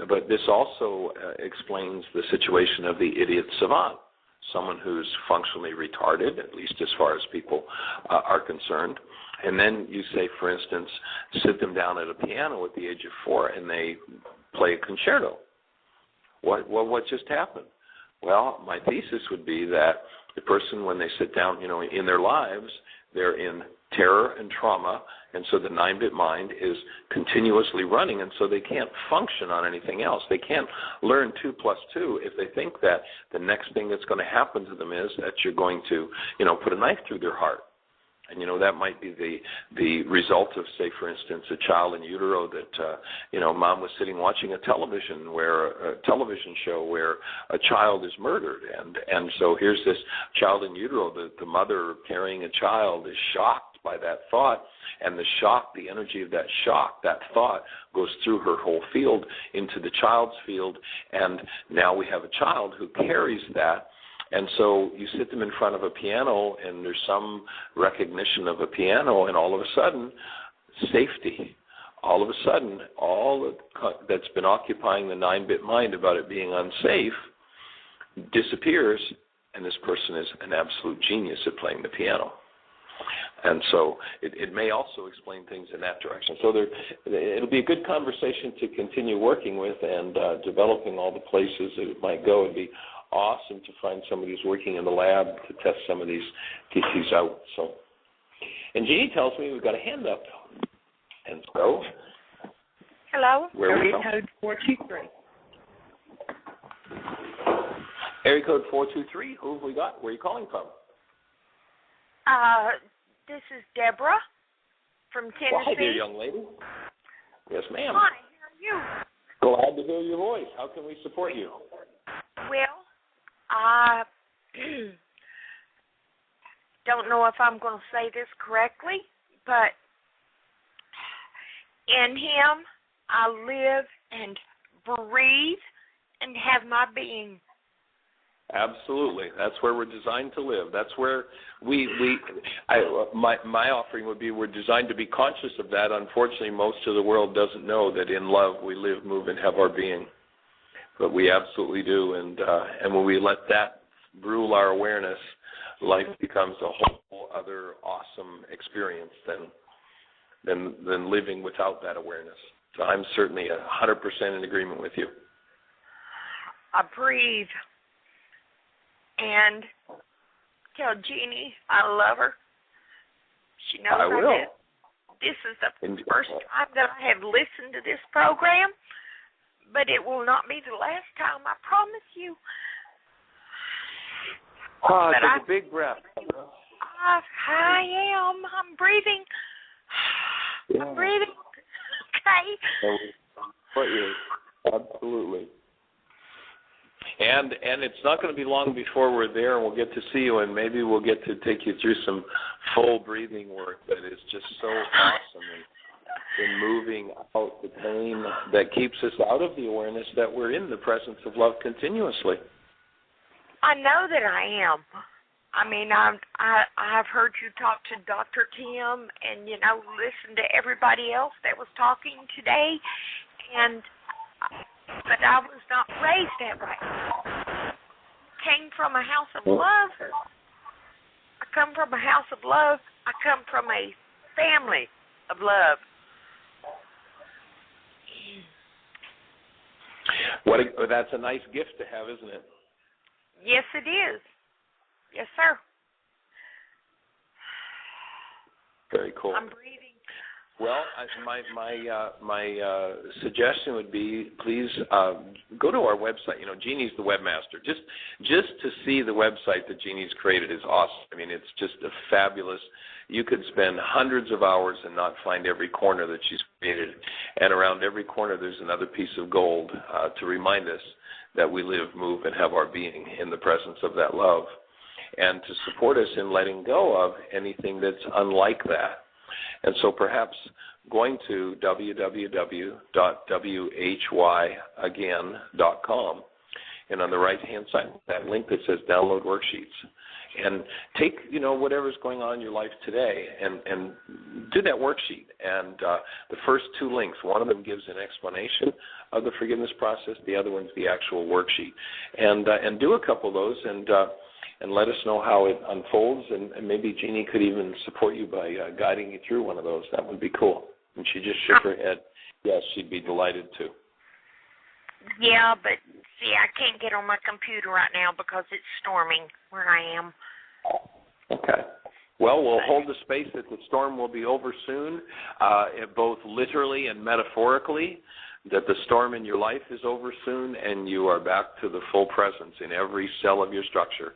But this also explains the situation of the idiot savant, someone who's functionally retarded, at least as far as people are concerned. And then you say, for instance, sit them down at a piano at the age of 4 and they play a concerto. What just happened? Well, my thesis would be that the person, when they sit down, in their lives, they're in terror and trauma, and so the 9-bit mind is continuously running, and so they can't function on anything else. They can't learn 2 plus 2 if they think that the next thing that's going to happen to them is that you're going to, put a knife through their heart. And, that might be the result of, say, for instance, a child in utero that, mom was sitting watching a television show where a child is murdered. And so here's this child in utero. The mother carrying a child is shocked by that thought. And the energy of that shock, that thought, goes through her whole field into the child's field. And now we have a child who carries that. And so you sit them in front of a piano, and there's some recognition of a piano, and all of a sudden, safety. All of a sudden, all that's been occupying the 9-bit mind about it being unsafe disappears, and this person is an absolute genius at playing the piano. And so it may also explain things in that direction. So it'll be a good conversation to continue working with and developing all the places that it might go. It'd be awesome to find somebody who's working in the lab to test some of these theses out. So, and Jeannie tells me we've got a hand up. And so, hello. Area code 423. Area code 423. Who have we got? Where are you calling from? This is Deborah from Tennessee. Well, hi there, young lady. Yes, ma'am. Hi. How are you? Glad to hear your voice. How can we support you? Well, I don't know if I'm going to say this correctly, but in Him I live and breathe and have my being. Absolutely. That's where we're designed to live. That's where my offering would be we're designed to be conscious of that. Unfortunately, most of the world doesn't know that in love we live, move, and have our being. But we absolutely do, and when we let that rule our awareness, life becomes a whole other awesome experience than living without that awareness. So I'm certainly 100% in agreement with you. I breathe and tell Jeannie I love her. She knows I will. did. This is the first time that I have listened to this program. But it will not be the last time, I promise you. Take a big breath. I am. I'm breathing. Yeah. I'm breathing. Okay. Absolutely. And it's not going to be long before we're there, and we'll get to see you, and maybe we'll get to take you through some full breathing work that is just so awesome in moving out the pain that keeps us out of the awareness that we're in the presence of love continuously. I know that I am. I mean, I've heard you talk to Dr. Tim and, listen to everybody else that was talking today, but I was not raised that way. Came from a house of love. I come from a house of love. I come from a family of love. That's a nice gift to have, isn't it? Yes, it is. Yes, sir. Very cool. I'm breathing. Well, my suggestion would be, please go to our website. Jeannie's the webmaster. Just to see the website that Jeannie's created is awesome. I mean, it's just a fabulous. You could spend hundreds of hours and not find every corner that she's created, and around every corner there's another piece of gold to remind us that we live, move, and have our being in the presence of that love, and to support us in letting go of anything that's unlike that. And so perhaps going to www.whyagain.com, and on the right-hand side, that link that says Download Worksheets, and take, whatever's going on in your life today and do that worksheet. And the first two links, one of them gives an explanation of the forgiveness process, the other one's the actual worksheet. And do a couple of those and let us know how it unfolds, and maybe Jeannie could even support you by guiding you through one of those. That would be cool. And she just shook her head. Yes, she'd be delighted to. Yeah, but see, I can't get on my computer right now because it's storming where I am. Okay. Well, we'll hold the space that the storm will be over soon, both literally and metaphorically, that the storm in your life is over soon, and you are back to the full presence in every cell of your structure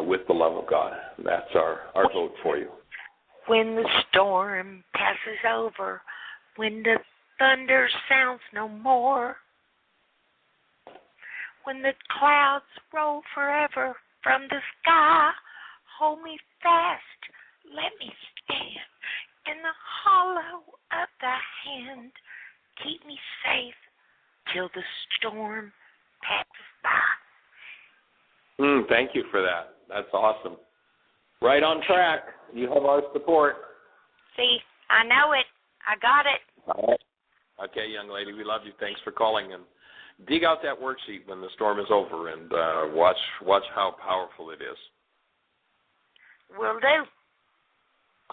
with the love of God. That's our vote for you. When the storm passes over, when the thunder sounds no more, when the clouds roll forever from the sky, hold me fast, let me stand in the hollow of the hand. Keep me safe till the storm passes by. Thank you for that. That's awesome. Right on track. You have our support. See, I know it. I got it. All right. Okay, young lady, we love you. Thanks for calling. And dig out that worksheet when the storm is over, and watch how powerful it is. Will do.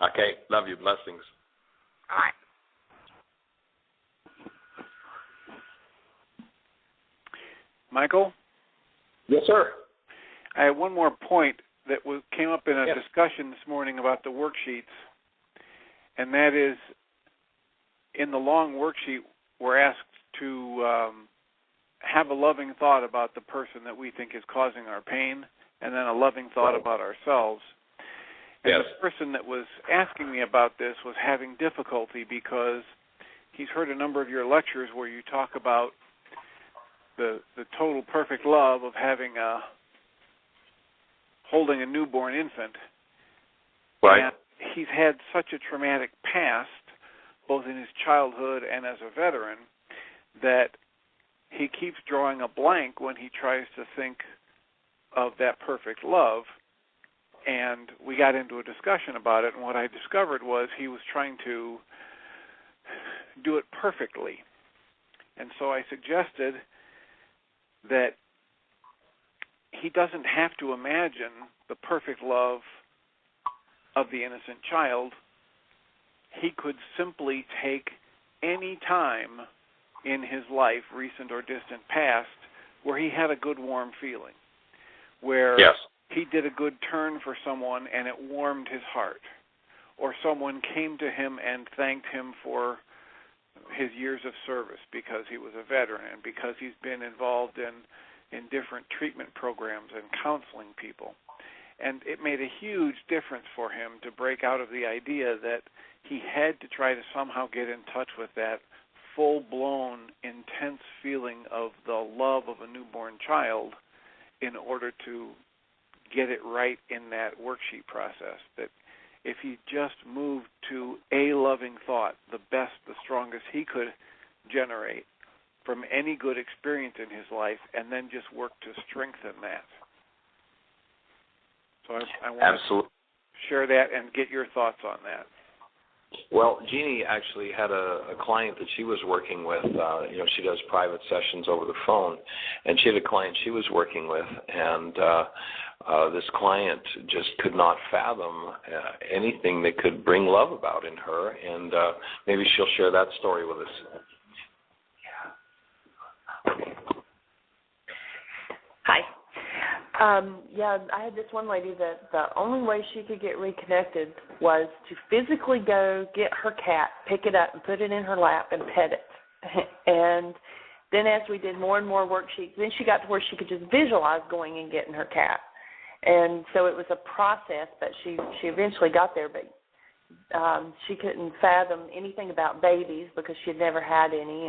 Okay, love you. Blessings. All right. Michael? Yes, sir. I have one more point that came up in a discussion this morning about the worksheets, and that is, in the long worksheet, we're asked to have a loving thought about the person that we think is causing our pain, and then a loving thought about ourselves. And the person that was asking me about this was having difficulty because he's heard a number of your lectures where you talk about the total perfect love of holding a newborn infant. Right. And he's had such a traumatic past, both in his childhood and as a veteran, that he keeps drawing a blank when he tries to think of that perfect love. And we got into a discussion about it, and what I discovered was he was trying to do it perfectly. And so I suggested that he doesn't have to imagine the perfect love of the innocent child. He could simply take any time in his life, recent or distant past, where he had a good, warm feeling, where he did a good turn for someone and it warmed his heart, or someone came to him and thanked him for his years of service because he was a veteran and because he's been involved in different treatment programs and counseling people. And it made a huge difference for him to break out of the idea that he had to try to somehow get in touch with that full-blown, intense feeling of the love of a newborn child in order to get it right in that worksheet process. That if he just moved to a loving thought, the best, the strongest he could generate from any good experience in his life, and then just work to strengthen that. So I want to share that and get your thoughts on that. Well, Jeannie actually had a client that she was working with. She does private sessions over the phone, and she had a client she was working with, and this client just could not fathom anything that could bring love about in her, and maybe she'll share that story with us. Hi. I had this one lady that the only way she could get reconnected was to physically go get her cat, pick it up, and put it in her lap and pet it. And then as we did more and more worksheets, then she got to where she could just visualize going and getting her cat. And so it was a process, but she eventually got there, but she couldn't fathom anything about babies because she had never had any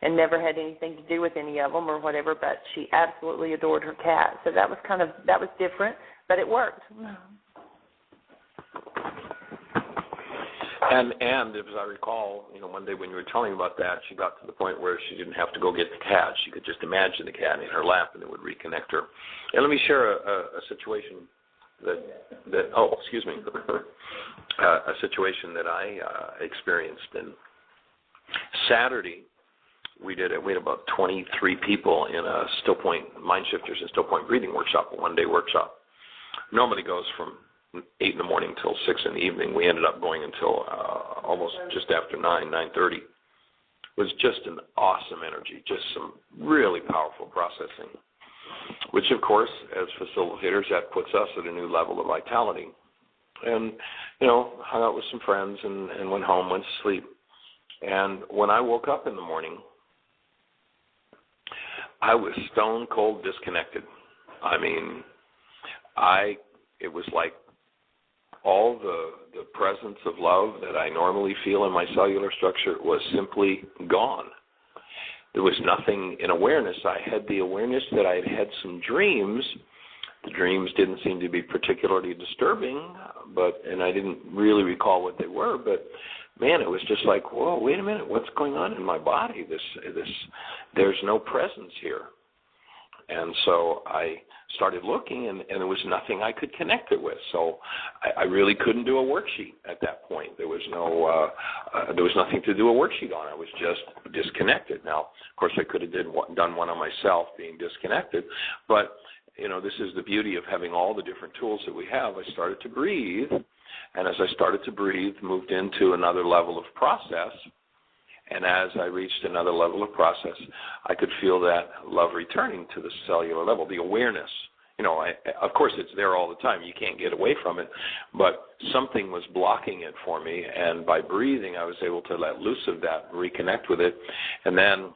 and never had anything to do with any of them or whatever, but she absolutely adored her cat. So that was different, but it worked. And as I recall, one day when you were telling about that, she got to the point where she didn't have to go get the cat. She could just imagine the cat in her lap and it would reconnect her. And let me share a situation a situation that I experienced. And Saturday, we had about 23 people in a Still Point MindShifters and Still Point breathing workshop, a one-day workshop. Normally goes from 8 in the morning till 6 in the evening. We ended up going until almost just after 9:30. It was just an awesome energy, just some really powerful processing, which, of course, as facilitators, that puts us at a new level of vitality. And, hung out with some friends and went home, went to sleep. And when I woke up in the morning, I was stone cold disconnected. I mean, it was like all the presence of love that I normally feel in my cellular structure was simply gone. There was nothing in awareness. I had the awareness that I had had some dreams. The dreams didn't seem to be particularly disturbing, and I didn't really recall what they were, but man, it was just like, whoa, wait a minute, what's going on in my body? There's no presence here. And so I started looking, and there was nothing I could connect it with. So I really couldn't do a worksheet at that point. There was nothing to do a worksheet on. I was just disconnected. Now, of course, I could have done one on myself, being disconnected, but this is the beauty of having all the different tools that we have. I started to breathe, and as I started to breathe, moved into another level of process. And as I reached another level of process, I could feel that love returning to the cellular level, the awareness. Of course, it's there all the time. You can't get away from it. But something was blocking it for me, and by breathing, I was able to let loose of that, reconnect with it. And then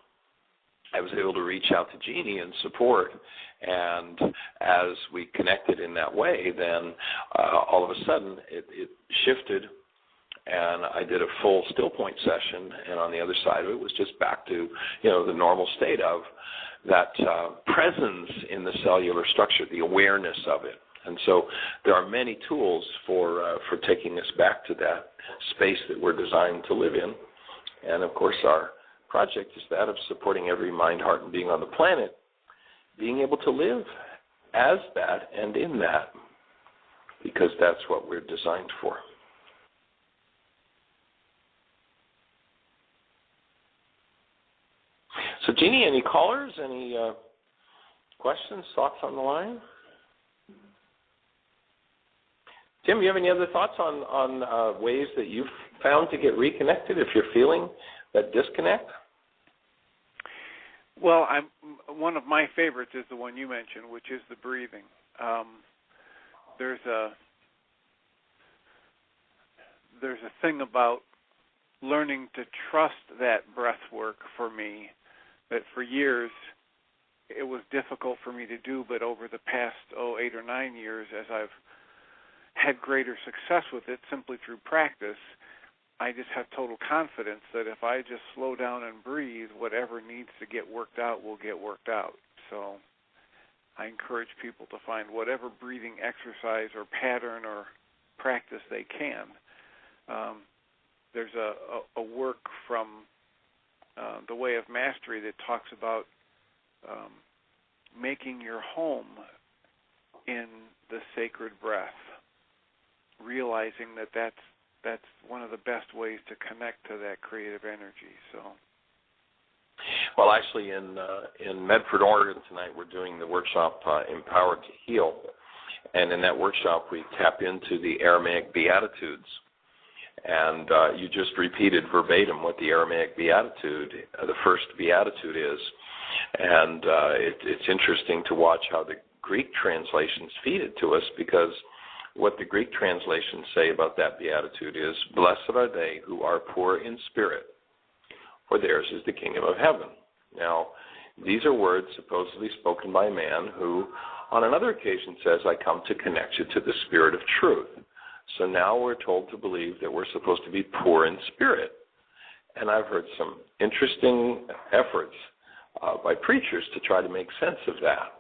I was able to reach out to Jeannie and support. And as we connected in that way, then all of a sudden it shifted, and I did a full still point session, and on the other side of it was just back to the normal state of that presence in the cellular structure, the awareness of it. And so there are many tools for taking us back to that space that we're designed to live in. And of course our project is that of supporting every mind, heart, and being on the planet being able to live as that and in that, because that's what we're designed for. So, Jeannie, any callers, any questions, thoughts on the line? Tim, you have any other thoughts on ways that you've found to get reconnected if you're feeling that disconnect? Well, one of my favorites is the one you mentioned, which is the breathing. There's a thing about learning to trust that breath work for me that for years it was difficult for me to do, but over the past 8 or 9 years, as I've had greater success with it simply through practice, I just have total confidence that if I just slow down and breathe, whatever needs to get worked out will get worked out. So I encourage people to find whatever breathing exercise or pattern or practice they can. There's a work from The Way of Mastery that talks about making your home in the sacred breath, realizing that that's one of the best ways to connect to that creative energy. So, well, actually, in Medford, Oregon tonight, we're doing the workshop Empowered to Heal, and in that workshop we tap into the Aramaic Beatitudes, and you just repeated verbatim what the Aramaic Beatitude, the first Beatitude is, and it's interesting to watch how the Greek translations feed it to us, because what the Greek translations say about that beatitude is, "Blessed are they who are poor in spirit, for theirs is the kingdom of heaven." Now, these are words supposedly spoken by a man who, on another occasion, says, "I come to connect you to the spirit of truth." So now we're told to believe that we're supposed to be poor in spirit. And I've heard some interesting efforts by preachers to try to make sense of that.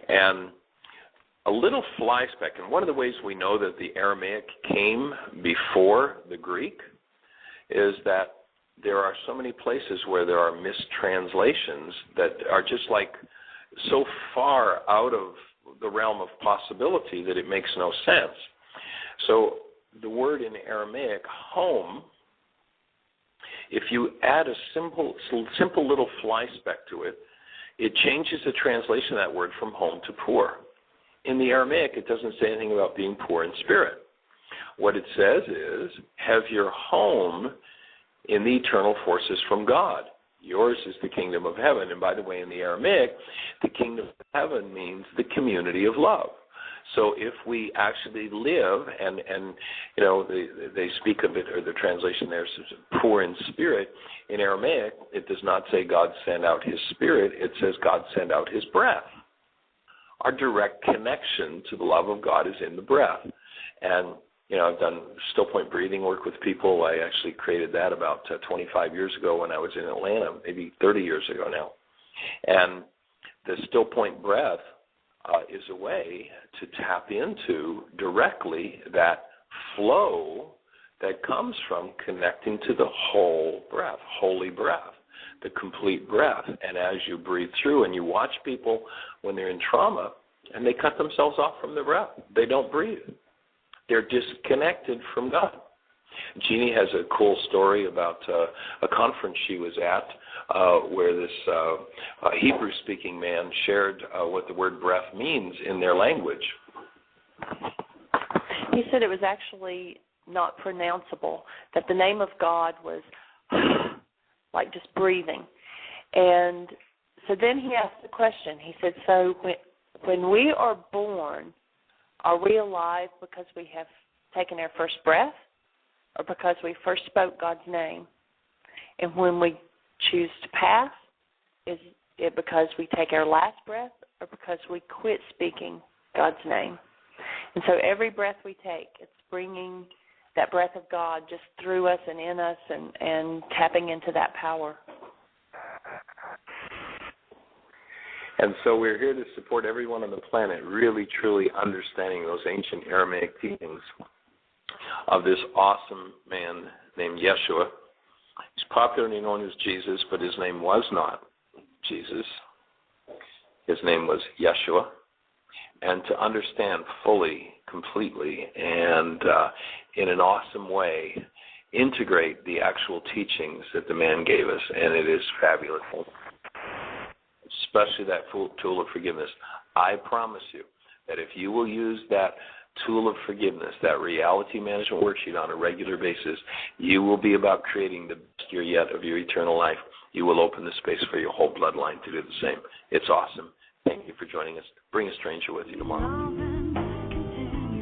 And a little fly speck, and one of the ways we know that the Aramaic came before the Greek is that there are so many places where there are mistranslations that are just like so far out of the realm of possibility that it makes no sense. So the word in Aramaic, home, if you add a simple little fly speck to it, it changes the translation of that word from home to poor. In the Aramaic, it doesn't say anything about being poor in spirit. What it says is, have your home in the eternal forces from God. Yours is the kingdom of heaven. And by the way, in the Aramaic, the kingdom of heaven means the community of love. So if we actually live, and you know, they speak of it, or the translation there says poor in spirit. In Aramaic, it does not say God send out his spirit. It says God send out his breath. Our direct connection to the love of God is in the breath. And, you know, I've done still point breathing work with people. I actually created that about 25 years ago when I was in Atlanta, maybe 30 years ago now. And the still point breath is a way to tap into directly that flow that comes from connecting to the whole breath, holy breath, the complete breath. And as you breathe through, and you watch people when they're in trauma and they cut themselves off from the breath, they don't breathe. They're disconnected from God. Jeannie has a cool story about a conference she was at where this Hebrew-speaking man shared what the word breath means in their language. He said it was actually not pronounceable, that the name of God was like just breathing. And so then he asked the question. He said, so when we are born, are we alive because we have taken our first breath, or because we first spoke God's name? And when we choose to pass, is it because we take our last breath, or because we quit speaking God's name? And so every breath we take, it's bringing that breath of God just through us and in us, and tapping into that power. And so we're here to support everyone on the planet really, truly understanding those ancient Aramaic teachings of this awesome man named Yeshua. He's popularly known as Jesus, but his name was not Jesus. His name was Yeshua. And to understand fully, completely, and in an awesome way, integrate the actual teachings that the man gave us, and it is fabulous. Especially that tool of forgiveness. I promise you that if you will use that tool of forgiveness, that reality management worksheet on a regular basis, you will be about creating the best year yet of your eternal life. You will open the space for your whole bloodline to do the same. It's awesome. Thank you for joining us. Bring a stranger with you tomorrow.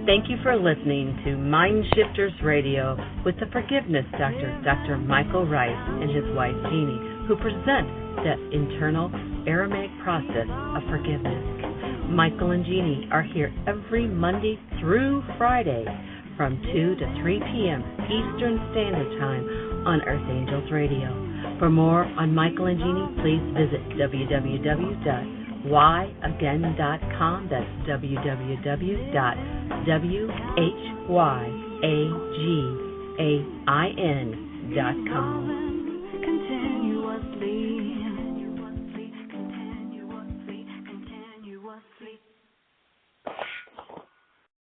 Thank you for listening to MindShifters Radio with the Forgiveness Doctor, Dr. Michael Ryce, and his wife, Jeannie, who present that internal Aramaic process of forgiveness. Michael and Jeannie are here every Monday through Friday from 2 to 3 p.m. Eastern Standard Time on Earth Angels Radio. For more on Michael and Jeannie, please visit www.whyagain.com. That's www.whyagain.com.